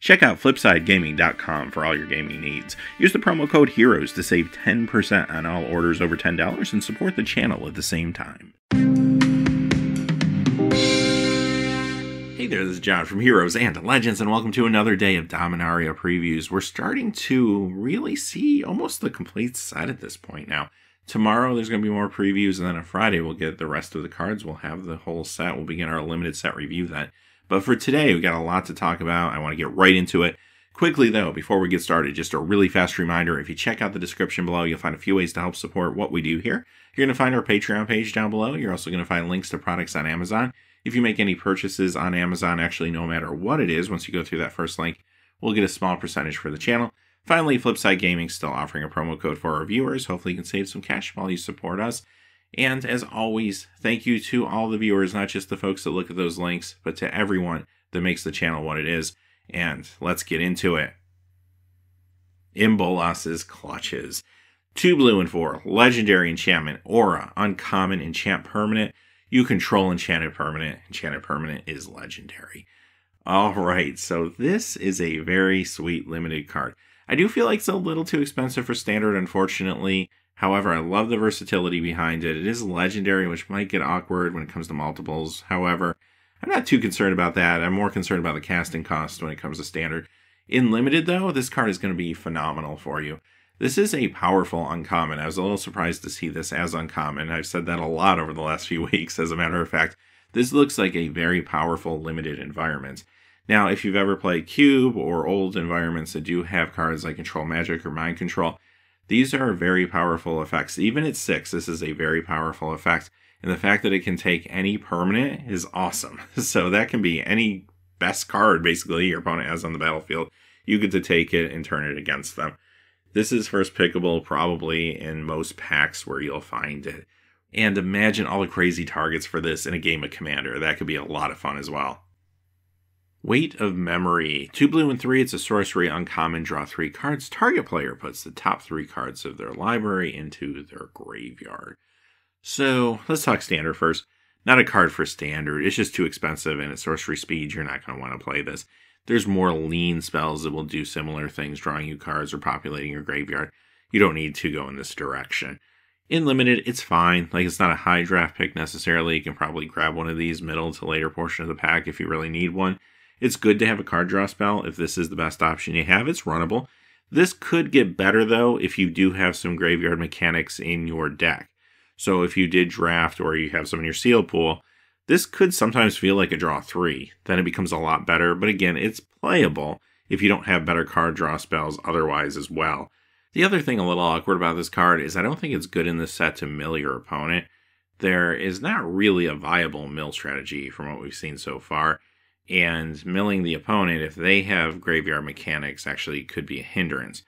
Check out FlipsideGaming.com for all your gaming needs. Use the promo code HEROES to save 10% on all orders over $10 and support the channel at the same time. Hey there, this is John from Heroes and Legends, and welcome to another day of Dominaria previews. We're starting to really see almost the complete set at this point now. Tomorrow there's going to be more previews, and then on Friday we'll get the rest of the cards. We'll have the whole set. We'll begin our limited set review then. But for today, we've got a lot to talk about. I want to get right into it. Quickly though, before we get started, just a really fast reminder, if you check out the description below, you'll find a few ways to help support what we do here. You're going to find our Patreon page down below. You're also going to find links to products on Amazon. If you make any purchases on Amazon, actually no matter what it is, once you go through that first link, we'll get a small percentage for the channel. Finally, Flipside Gaming still offering a promo code for our viewers. Hopefully you can save some cash while you support us. And as always, thank you to all the viewers, not just the folks that look at those links, but to everyone that makes the channel what it is. And let's get into it. In Bolas's clutches. 2 blue and 4, legendary enchantment, aura, uncommon, enchant permanent. You control enchanted permanent. Enchanted permanent is legendary. Alright, so this is a very sweet limited card. I do feel like it's a little too expensive for standard, unfortunately. However, I love the versatility behind it. It is legendary, which might get awkward when it comes to multiples. However, I'm not too concerned about that. I'm more concerned about the casting cost when it comes to standard. In limited, though, this card is going to be phenomenal for you. This is a powerful uncommon. I was a little surprised to see this as uncommon. I've said that a lot over the last few weeks. As a matter of fact, this looks like a very powerful limited environment. Now, if you've ever played Cube or old environments that do have cards like Control Magic or Mind Control, these are very powerful effects. Even at 6, this is a very powerful effect. And the fact that it can take any permanent is awesome. So that can be any best card, basically, your opponent has on the battlefield. You get to take it and turn it against them. This is first pickable probably in most packs where you'll find it. And imagine all the crazy targets for this in a game of Commander. That could be a lot of fun as well. Weight of Memory. 2 blue and 3, it's a sorcery uncommon, draw 3 cards. Target player puts the top 3 cards of their library into their graveyard. So, let's talk standard first. Not a card for standard, it's just too expensive, and at sorcery speed, you're not going to want to play this. There's more lean spells that will do similar things, drawing you cards or populating your graveyard. You don't need to go in this direction. In limited, it's fine. Like, it's not a high draft pick necessarily. You can probably grab one of these middle to later portion of the pack if you really need one. It's good to have a card draw spell. If this is the best option you have, it's runnable. This could get better, though, if you do have some graveyard mechanics in your deck. So if you did draft or you have some in your sealed pool, this could sometimes feel like a draw 3. Then it becomes a lot better. But again, it's playable if you don't have better card draw spells otherwise as well. The other thing a little awkward about this card is I don't think it's good in this set to mill your opponent. There is not really a viable mill strategy from what we've seen so far. And milling the opponent, if they have graveyard mechanics, actually could be a hindrance.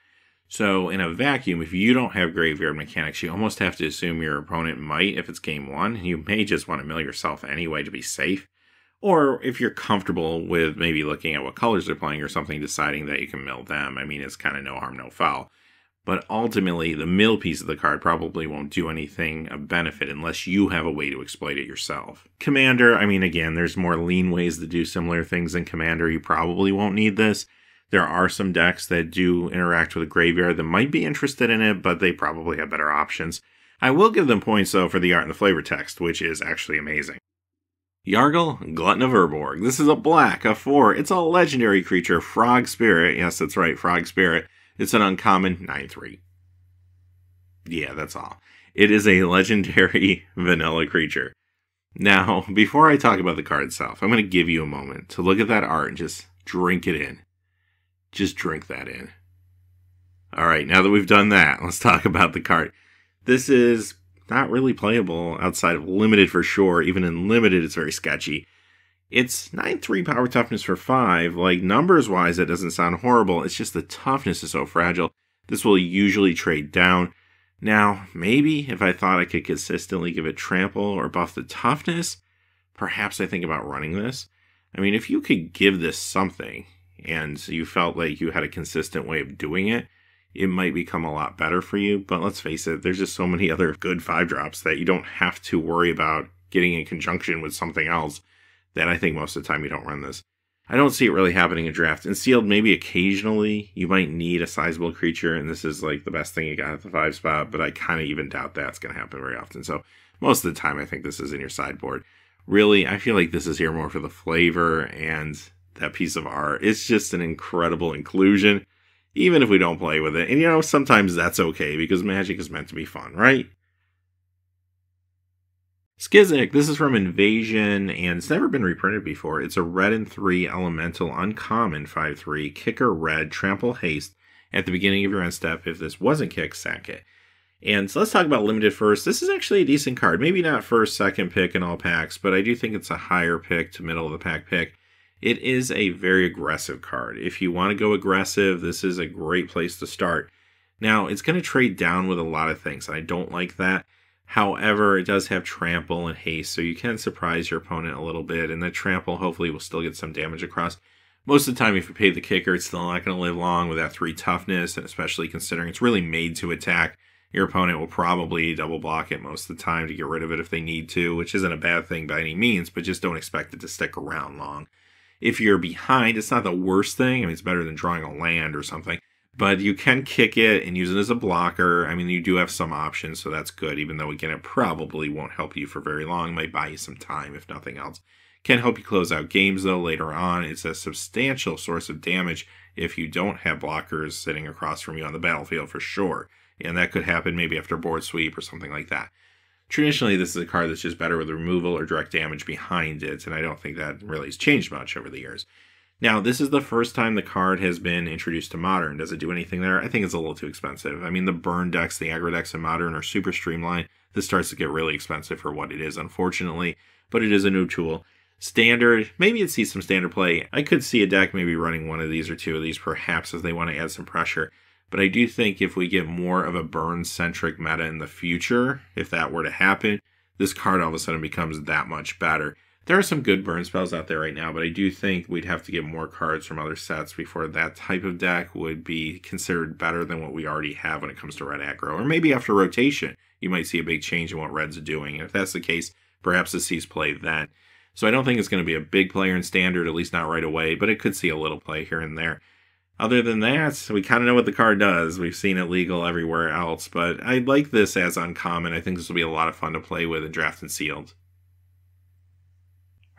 So in a vacuum, if you don't have graveyard mechanics, you almost have to assume your opponent might if it's game 1. You may just want to mill yourself anyway to be safe. Or if you're comfortable with maybe looking at what colors they're playing or something, deciding that you can mill them. I mean, it's kind of no harm, no foul. But ultimately, the mill piece of the card probably won't do anything of benefit unless you have a way to exploit it yourself. Commander, I mean, again, there's more lean ways to do similar things in Commander. You probably won't need this. There are some decks that do interact with a graveyard that might be interested in it, but they probably have better options. I will give them points, though, for the art and the flavor text, which is actually amazing. Yargle, Glutton of Urborg. This is a black, a 4. It's a legendary creature, Frog Spirit. Yes, that's right, Frog Spirit. It's an uncommon 9/3. Yeah, that's all. It is a legendary vanilla creature. Now, before I talk about the card itself, I'm going to give you a moment to look at that art and just drink it in. Just drink that in. Alright, now that we've done that, let's talk about the card. This is not really playable outside of limited for sure. Even in limited, it's very sketchy. It's 9/3 power toughness for 5. Like, numbers-wise, it doesn't sound horrible. It's just the toughness is so fragile. This will usually trade down. Now, maybe if I thought I could consistently give it trample or buff the toughness, perhaps I think about running this. I mean, if you could give this something, and you felt like you had a consistent way of doing it, it might become a lot better for you. But let's face it, there's just so many other good 5-drops that you don't have to worry about getting in conjunction with something else that I think most of the time you don't run this. I don't see it really happening in draft. In sealed, maybe occasionally you might need a sizable creature, and this is like the best thing you got at the 5 spot, but I kind of even doubt that's going to happen very often. So most of the time, I think this is in your sideboard. Really, I feel like this is here more for the flavor and that piece of art. It's just an incredible inclusion, even if we don't play with it. And, you know, sometimes that's okay because Magic is meant to be fun, right? Skizzik, this is from Invasion, and it's never been reprinted before. It's a red and 3 elemental uncommon 5/3, kicker red, trample haste at the beginning of your end step. If this wasn't kicked, sack it. And so let's talk about limited first. This is actually a decent card. Maybe not first, second pick in all packs, but I do think it's a higher pick to middle of the pack pick. It is a very aggressive card. If you want to go aggressive, this is a great place to start. Now, it's going to trade down with a lot of things, and I don't like that. However, it does have trample and haste, so you can surprise your opponent a little bit, and that trample hopefully will still get some damage across. Most of the time, if you pay the kicker, it's still not going to live long with that 3 toughness, and especially considering it's really made to attack. Your opponent will probably double block it most of the time to get rid of it if they need to, which isn't a bad thing by any means, but just don't expect it to stick around long. If you're behind, it's not the worst thing. I mean, it's better than drawing a land or something. But you can kick it and use it as a blocker. I mean, you do have some options, so that's good, even though, again, it probably won't help you for very long. It might buy you some time, if nothing else. Can help you close out games, though, later on. It's a substantial source of damage if you don't have blockers sitting across from you on the battlefield, for sure. And that could happen maybe after board sweep or something like that. Traditionally, this is a card that's just better with removal or direct damage behind it, and I don't think that really has changed much over the years. Now, this is the first time the card has been introduced to Modern. Does it do anything there? I think it's a little too expensive. I mean, the burn decks, the aggro decks in Modern are super streamlined. This starts to get really expensive for what it is, unfortunately, but it is a new tool. Standard, maybe it sees some standard play. I could see a deck maybe running one of these or two of these, perhaps, if they want to add some pressure. But I do think if we get more of a burn-centric meta in the future, if that were to happen, this card all of a sudden becomes that much better. There are some good burn spells out there right now, but I do think we'd have to get more cards from other sets before that type of deck would be considered better than what we already have when it comes to red aggro. Or maybe after rotation, you might see a big change in what red's doing. And if that's the case, perhaps it sees play then. So I don't think it's going to be a big player in standard, at least not right away, but it could see a little play here and there. Other than that, we kind of know what the card does. We've seen it legal everywhere else, but I like this as uncommon. I think this will be a lot of fun to play with in draft and sealed.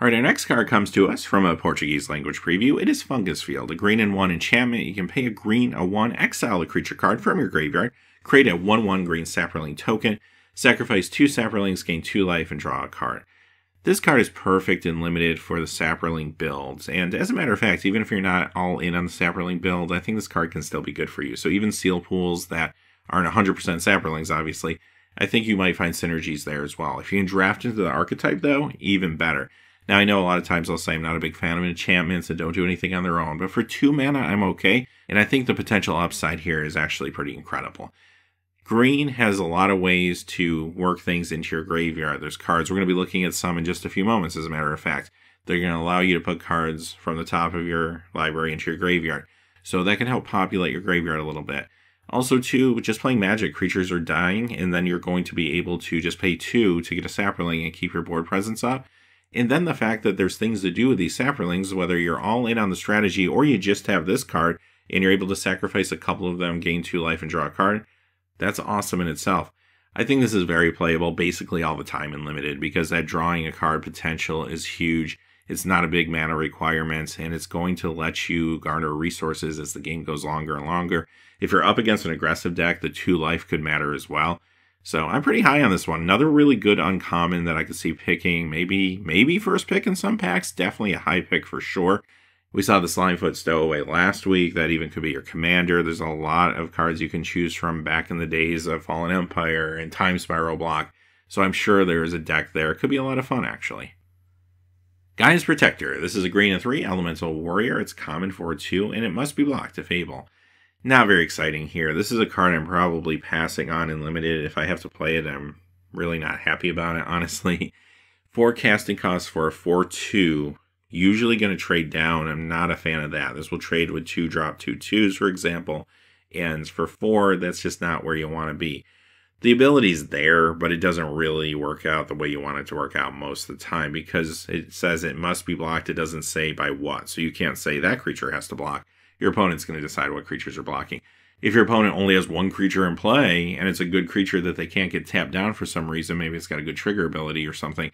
Alright, our next card comes to us from a Portuguese language preview. It is Fungus Field, a green and 1 enchantment. You can pay a green, a 1, exile a creature card from your graveyard, create a 1/1 green Saproling token, sacrifice 2 Saprolings, gain 2 life, and draw a card. This card is perfect and limited for the Saproling builds, and as a matter of fact, even if you're not all in on the Saproling build, I think this card can still be good for you. So even seal pools that aren't 100% Saprolings, obviously, I think you might find synergies there as well. If you can draft into the archetype, though, even better. Now, I know a lot of times I'll say I'm not a big fan of enchantments that don't do anything on their own, but for 2 mana, I'm okay, and I think the potential upside here is actually pretty incredible. Green has a lot of ways to work things into your graveyard. There's cards, we're going to be looking at some in just a few moments, as a matter of fact. They're going to allow you to put cards from the top of your library into your graveyard. So that can help populate your graveyard a little bit. Also, too, just playing Magic, creatures are dying, and then you're going to be able to just pay 2 to get a Saproling and keep your board presence up. And then the fact that there's things to do with these Saprolings, whether you're all in on the strategy or you just have this card and you're able to sacrifice a couple of them, gain 2 life, and draw a card, that's awesome in itself. I think this is very playable basically all the time in Limited because that drawing a card potential is huge. It's not a big mana requirement, and it's going to let you garner resources as the game goes longer and longer. If you're up against an aggressive deck, the 2 life could matter as well. So I'm pretty high on this one. Another really good uncommon that I could see picking, maybe first pick in some packs, definitely a high pick for sure. We saw the Slimefoot Stowaway last week. That even could be your commander. There's a lot of cards you can choose from back in the days of Fallen Empire and Time Spiral Block. So I'm sure there is a deck there. It could be a lot of fun, actually. Gaia's Protector. This is a green and 3 elemental warrior. It's common for 2, and it must be blocked to Fable. Not very exciting here. This is a card I'm probably passing on in Limited. If I have to play it, I'm really not happy about it, honestly. 4 casting costs for a 4/2. Usually going to trade down. I'm not a fan of that. This will trade with 2 drop 2/2s, for example. And for 4, that's just not where you want to be. The ability's there, but it doesn't really work out the way you want it to work out most of the time because it says it must be blocked. It doesn't say by what. So you can't say that creature has to block. Your opponent's going to decide what creatures are blocking. If your opponent only has one creature in play and it's a good creature that they can't get tapped down for some reason, maybe it's got a good trigger ability or something,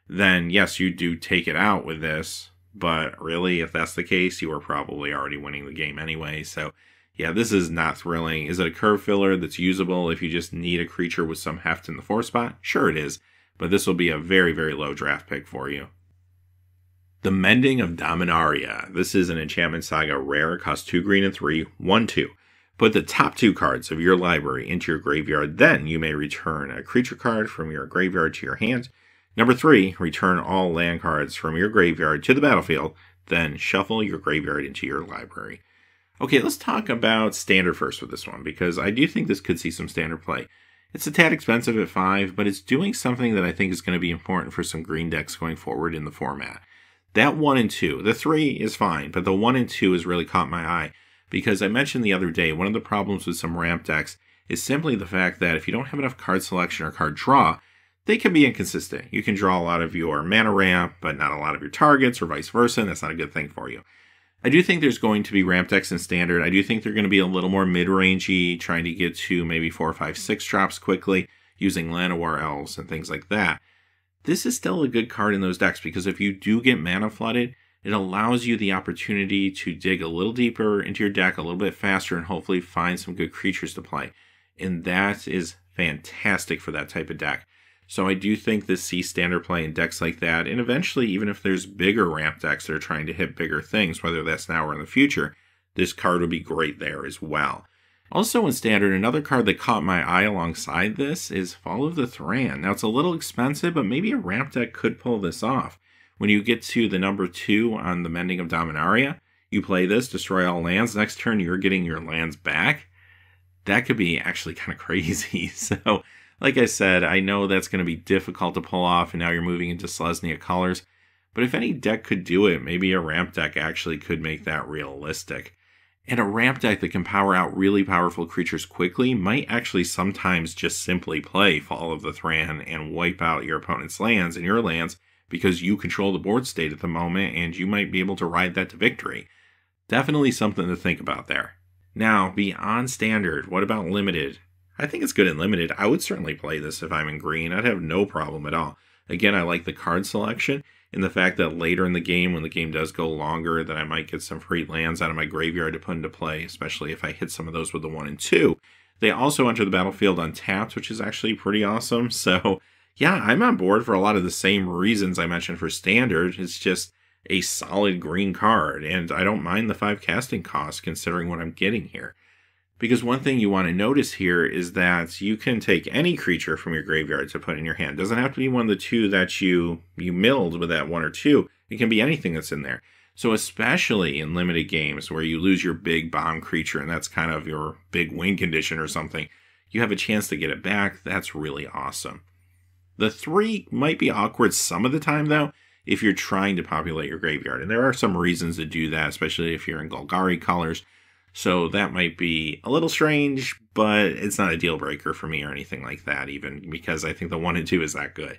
then yes, you do take it out with this. But really, if that's the case, you are probably already winning the game anyway. So yeah, this is not thrilling. Is it a curve filler that's usable if you just need a creature with some heft in the 4 spot? Sure it is, but this will be a very, very low draft pick for you. The Mending of Dominaria. This is an Enchantment Saga rare, costs 2 green and 3, 1/2. Put the top 2 cards of your library into your graveyard, then you may return a creature card from your graveyard to your hand. Number 3, return all land cards from your graveyard to the battlefield, then shuffle your graveyard into your library. Okay, let's talk about Standard first with this one, because I do think this could see some Standard play. It's a tad expensive at 5, but it's doing something that I think is going to be important for some green decks going forward in the format. That 1 and 2, the 3 is fine, but the 1 and 2 has really caught my eye, because I mentioned the other day, one of the problems with some ramp decks is simply the fact that if you don't have enough card selection or card draw, they can be inconsistent. You can draw a lot of your mana ramp, but not a lot of your targets, or vice versa, and that's not a good thing for you. I do think there's going to be ramp decks in Standard. I do think they're going to be a little more mid-rangey, trying to get to maybe 4, 5, 6 drops quickly, using Llanowar Elves and things like that. This is still a good card in those decks, because if you do get mana flooded, it allows you the opportunity to dig a little deeper into your deck a little bit faster and hopefully find some good creatures to play. And that is fantastic for that type of deck. So I do think this sees Standard play in decks like that, and eventually, even if there's bigger ramp decks that are trying to hit bigger things, whether that's now or in the future, this card would be great there as well. Also in Standard, another card that caught my eye alongside this is Fall of the Thran. Now it's a little expensive, but maybe a ramp deck could pull this off. When you get to the number 2 on the Mending of Dominaria, you play this, destroy all lands. Next turn, you're getting your lands back. That could be actually kind of crazy. So, like I said, I know that's going to be difficult to pull off, and now you're moving into Selesnya colors. But if any deck could do it, maybe a ramp deck actually could make that realistic. And a ramp deck that can power out really powerful creatures quickly might actually sometimes just simply play Fall of the Thran and wipe out your opponent's lands and your lands because you control the board state at the moment, and you might be able to ride that to victory. Definitely something to think about there. Now, beyond Standard, what about Limited? I think it's good in Limited. I would certainly play this if I'm in green. I'd have no problem at all. Again, I like the card selection and the fact that later in the game, when the game does go longer, that I might get some free lands out of my graveyard to put into play, especially if I hit some of those with the 1 and 2. They also enter the battlefield untapped, which is actually pretty awesome. So yeah, I'm on board for a lot of the same reasons I mentioned for Standard. It's just a solid green card, and I don't mind the 5 casting costs considering what I'm getting here. Because one thing you want to notice here is that you can take any creature from your graveyard to put in your hand. It doesn't have to be one of the 2 that you milled with that 1 or 2. It can be anything that's in there. So especially in limited games where you lose your big bomb creature and that's kind of your big win condition or something, you have a chance to get it back. That's really awesome. The 3 might be awkward some of the time though, if you're trying to populate your graveyard. And there are some reasons to do that, especially if you're in Golgari colors. So that might be a little strange, but it's not a deal breaker for me or anything like that, even because I think the 1 and 2 is that good.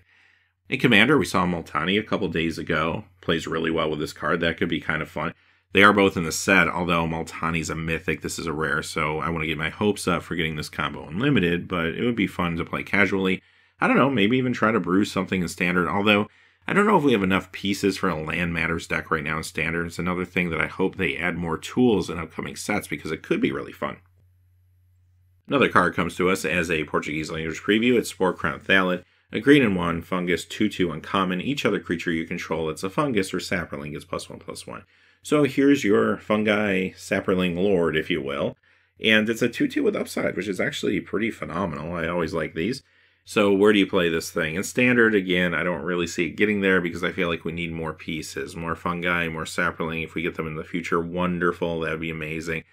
In Commander, we saw Multani a couple days ago. Plays really well with this card. That could be kind of fun. They are both in the set, although Multani's a mythic. This is a rare, so I want to get my hopes up for getting this combo unlimited, but it would be fun to play casually. I don't know, maybe even try to brew something in Standard, although I don't know if we have enough pieces for a Land Matters deck right now in Standard. It's another thing that I hope they add more tools in upcoming sets because it could be really fun. Another card comes to us as a Portuguese language preview. It's Sporecrown Thallid, a green and 1, fungus, 2/2 uncommon. Each other creature you control that's a fungus or sapperling gets +1/+1. So here's your fungi sapperling lord, if you will. And it's a 2/2 with upside, which is actually pretty phenomenal. I always like these. So where do you play this thing? In Standard, again, I don't really see it getting there because I feel like we need more pieces, more fungi, more sapperling. If we get them in the future, wonderful. That would be amazing.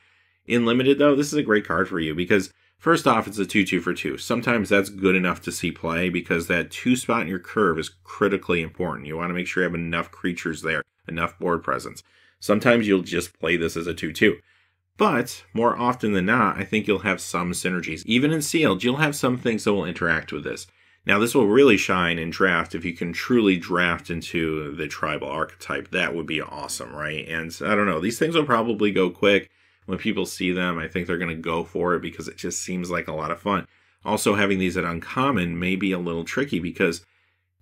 In Limited, though, this is a great card for you because, first off, it's a 2/2 for 2. Sometimes that's good enough to see play because that 2 spot in your curve is critically important. You want to make sure you have enough creatures there, enough board presence. Sometimes you'll just play this as a 2/2. But more often than not, I think you'll have some synergies. Even in sealed, you'll have some things that will interact with this. Now, this will really shine in draft if you can truly draft into the tribal archetype. That would be awesome, right? And I don't know, these things will probably go quick. When people see them, I think they're going to go for it because it just seems like a lot of fun. Also, having these at uncommon may be a little tricky because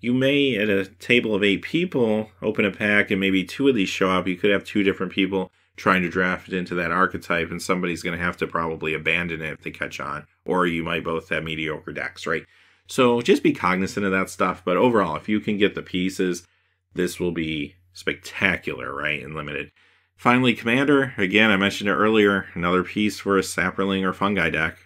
you may, at a table of 8 people, open a pack and maybe 2 of these show up. You could have 2 different people trying to draft it into that archetype, and somebody's going to have to probably abandon it if they catch on. Or you might both have mediocre decks, right? So just be cognizant of that stuff. But overall, if you can get the pieces, this will be spectacular, right, and limited. Finally, Commander. Again, I mentioned it earlier. Another piece for a Saproling or Fungi deck.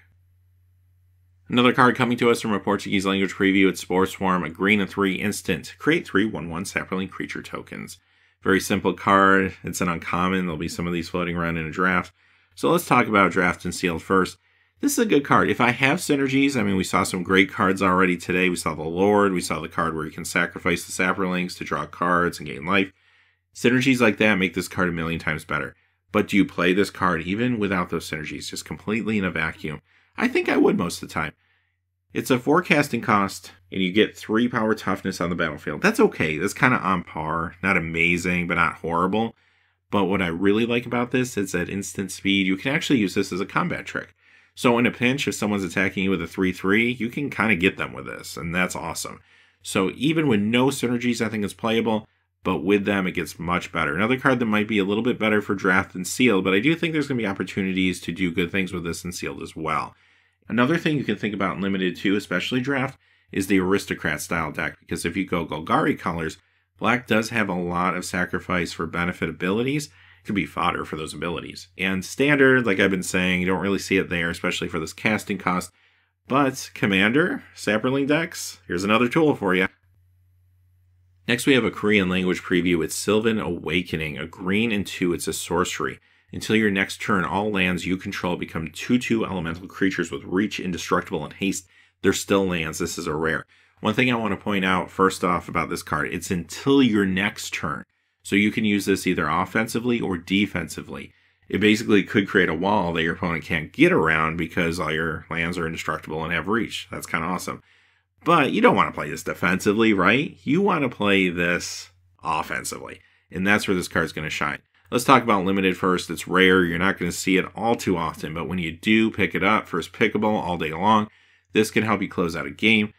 Another card coming to us from a Portuguese language preview. It's Spore Swarm, a green and 3 instant. Create 3 1/1 Saproling creature tokens. Very simple card. It's an uncommon. There'll be some of these floating around in a draft. So let's talk about draft and sealed first. This is a good card. If I have synergies, I mean, we saw some great cards already today. We saw the Lord. We saw the card where you can sacrifice the Saprolings to draw cards and gain life. Synergies like that make this card a million times better. But do you play this card even without those synergies, just completely in a vacuum? I think I would most of the time. It's a forecasting cost, and you get 3 power toughness on the battlefield. That's okay. That's kind of on par. Not amazing, but not horrible. But what I really like about this is that instant speed. You can actually use this as a combat trick. So in a pinch, if someone's attacking you with a 3/3, you can kind of get them with this, and that's awesome. So even with no synergies, I think it's playable, but with them, it gets much better. Another card that might be a little bit better for draft than sealed, but I do think there's going to be opportunities to do good things with this in sealed as well. Another thing you can think about in limited too, especially draft, is the aristocrat style deck, because if you go Golgari colors, black does have a lot of sacrifice for benefit abilities. It could be fodder for those abilities. And standard, like I've been saying, you don't really see it there, especially for this casting cost. But Commander, Saproling decks, here's another tool for you. Next we have a Korean language preview. It's Sylvan Awakening, a green and 2. It's a sorcery. Until your next turn, all lands you control become 2/2 elemental creatures with reach, indestructible, and haste. They're still lands. This is a rare. One thing I want to point out first off about this card, it's until your next turn. So you can use this either offensively or defensively. It basically could create a wall that your opponent can't get around because all your lands are indestructible and have reach. That's kind of awesome. But you don't want to play this defensively, right? You want to play this offensively. And that's where this card's going to shine. Let's talk about limited first. It's rare. You're not going to see it all too often. But when you do pick it up, first pickable all day long, this can help you close out a game.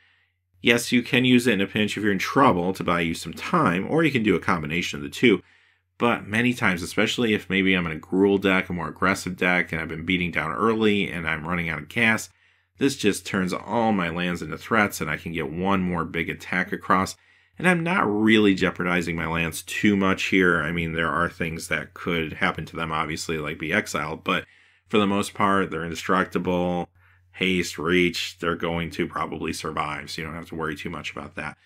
Yes, you can use it in a pinch if you're in trouble to buy you some time, or you can do a combination of the two. But many times, especially if maybe I'm in a Gruul deck, a more aggressive deck, and I've been beating down early and I'm running out of gas, this just turns all my lands into threats and I can get one more big attack across. And I'm not really jeopardizing my lands too much here. I mean, there are things that could happen to them, obviously, like be exiled. But for the most part, they're indestructible. Haste, reach, they're going to probably survive. So you don't have to worry too much about that.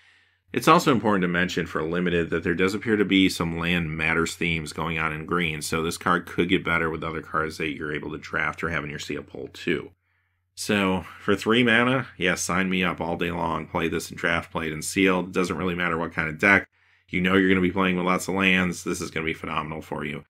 It's also important to mention for limited that there does appear to be some land matters themes going on in green. So this card could get better with other cards that you're able to draft or have in your seal pool too. So for 3 mana, yeah, sign me up all day long. Play this in draft, play it in sealed. Doesn't really matter what kind of deck. You know you're going to be playing with lots of lands. This is going to be phenomenal for you.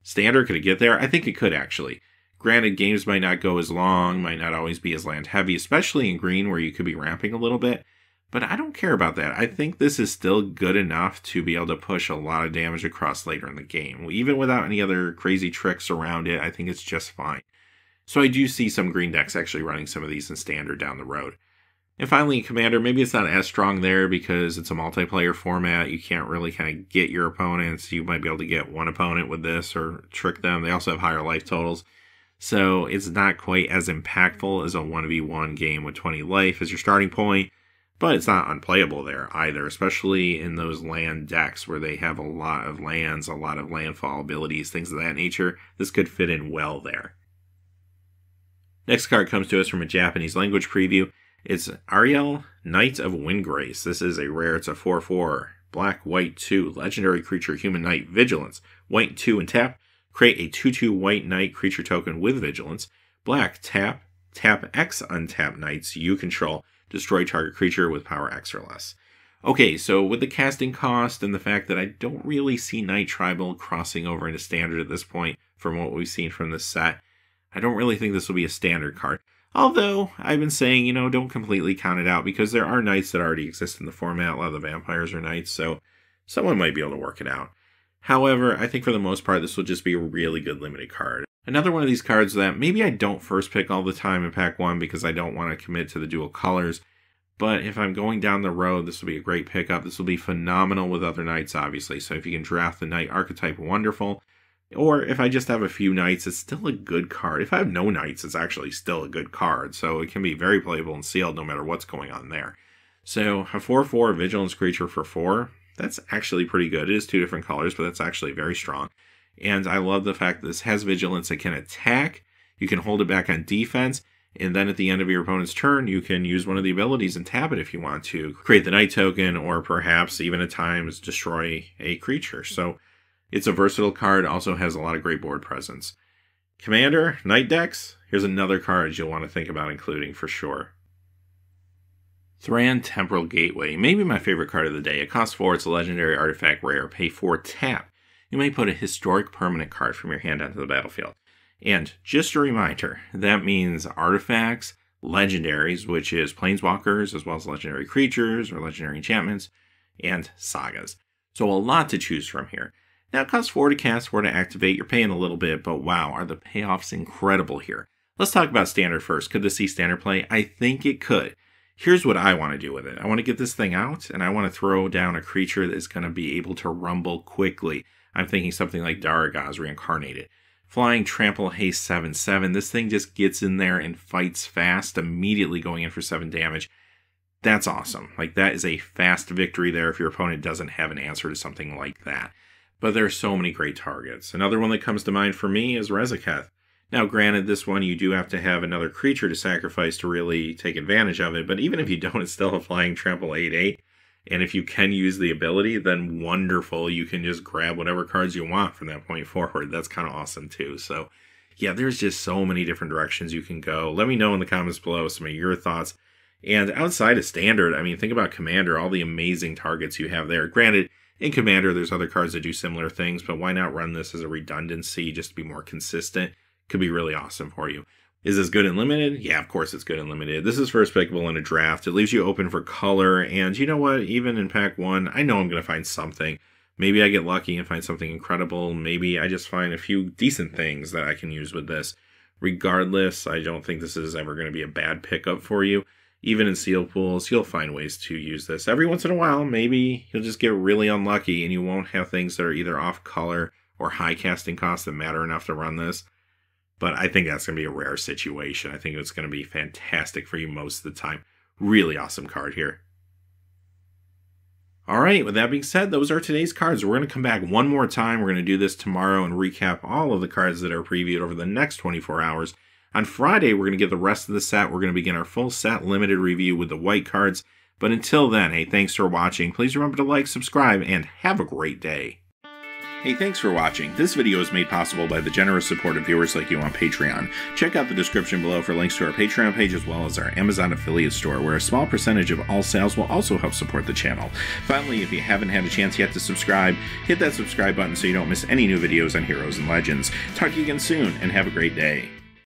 Standard, could it get there? I think it could actually. Granted, games might not go as long, might not always be as land heavy, especially in green where you could be ramping a little bit. But I don't care about that. I think this is still good enough to be able to push a lot of damage across later in the game. Even without any other crazy tricks around it, I think it's just fine. So I do see some green decks actually running some of these in standard down the road. And finally, Commander, maybe it's not as strong there because it's a multiplayer format. You can't really kind of get your opponents. You might be able to get one opponent with this or trick them. They also have higher life totals. So it's not quite as impactful as a 1v1 game with 20 life as your starting point. But it's not unplayable there either, especially in those land decks where they have a lot of lands, a lot of landfall abilities, things of that nature. This could fit in well there. Next card comes to us from a Japanese language preview. It's Ariel, Knight of Windgrace. This is a rare. It's a 4/4. Black, white, 2. Legendary creature, human knight, vigilance. White, 2 and tap. Create a 2/2 white knight creature token with vigilance. Black, tap. Tap X untap knights you control. Destroy target creature with power X or less. Okay, so with the casting cost and the fact that I don't really see Night Tribal crossing over into Standard at this point from what we've seen from this set, I don't really think this will be a Standard card. Although, I've been saying, you know, don't completely count it out because there are Knights that already exist in the format. A lot of the Vampires are Knights, so someone might be able to work it out. However, I think for the most part, this will just be a really good limited card. Another one of these cards that maybe I don't first pick all the time in Pack 1 because I don't want to commit to the dual colors. But if I'm going down the road, this will be a great pickup. This will be phenomenal with other Knights, obviously. So if you can draft the Knight archetype, wonderful. Or if I just have a few Knights, it's still a good card. If I have no Knights, it's actually still a good card. So it can be very playable and sealed no matter what's going on there. So a 4/4 Vigilance creature for 4, that's actually pretty good. It is 2 different colors, but that's actually very strong. And I love the fact that this has Vigilance. It can attack. You can hold it back on defense. And then at the end of your opponent's turn, you can use one of the abilities and tap it if you want to. Create the Knight token, or perhaps even at times destroy a creature. So it's a versatile card, also has a lot of great board presence. Commander, Knight decks, here's another card you'll want to think about including for sure. Thran Temporal Gateway, maybe my favorite card of the day. It costs 4, it's a legendary artifact rare, pay 4 tap. You may put a historic permanent card from your hand onto the battlefield. And just a reminder, that means artifacts, legendaries, which is planeswalkers, as well as legendary creatures or legendary enchantments, and sagas. So a lot to choose from here. Now it costs 4 to cast, 4 to activate. You're paying a little bit, but wow, are the payoffs incredible here. Let's talk about Standard first. Could this see Standard play? I think it could. Here's what I want to do with it. I want to get this thing out, and I want to throw down a creature that is going to be able to rumble quickly. I'm thinking something like Daragaz Reincarnated. Flying, Trample, Haste, 7/7. This thing just gets in there and fights fast, immediately going in for 7 damage. That's awesome. Like, that is a fast victory there if your opponent doesn't have an answer to something like that. But there are so many great targets. Another one that comes to mind for me is Rezeketh. Now, granted, this one you do have to have another creature to sacrifice to really take advantage of it, but even if you don't, it's still a Flying, Trample, 8/8. And if you can use the ability, then wonderful. You can just grab whatever cards you want from that point forward. That's kind of awesome too. So yeah, there's just so many different directions you can go. Let me know in the comments below some of your thoughts. And outside of Standard, I mean, think about Commander, all the amazing targets you have there. Granted, in Commander, there's other cards that do similar things, but why not run this as a redundancy just to be more consistent? Could be really awesome for you. Is this good in Limited? Yeah, of course it's good in Limited. This is first pickable in a draft. It leaves you open for color, and you know what? Even in Pack 1, I know I'm going to find something. Maybe I get lucky and find something incredible. Maybe I just find a few decent things that I can use with this. Regardless, I don't think this is ever going to be a bad pickup for you. Even in seal pools, you'll find ways to use this. Every once in a while, maybe you'll just get really unlucky and you won't have things that are either off color or high casting costs that matter enough to run this. But I think that's going to be a rare situation. I think it's going to be fantastic for you most of the time. Really awesome card here. All right, with that being said, those are today's cards. We're going to come back one more time. We're going to do this tomorrow and recap all of the cards that are previewed over the next 24 hours. On Friday, we're going to get the rest of the set. We're going to begin our full set limited review with the white cards. But until then, hey, thanks for watching. Please remember to like, subscribe, and have a great day. Hey, thanks for watching. This video is made possible by the generous support of viewers like you on Patreon. Check out the description below for links to our Patreon page as well as our Amazon affiliate store, where a small percentage of all sales will also help support the channel. Finally, if you haven't had a chance yet to subscribe, hit that subscribe button so you don't miss any new videos on Heroes and Legends. Talk to you again soon, and have a great day.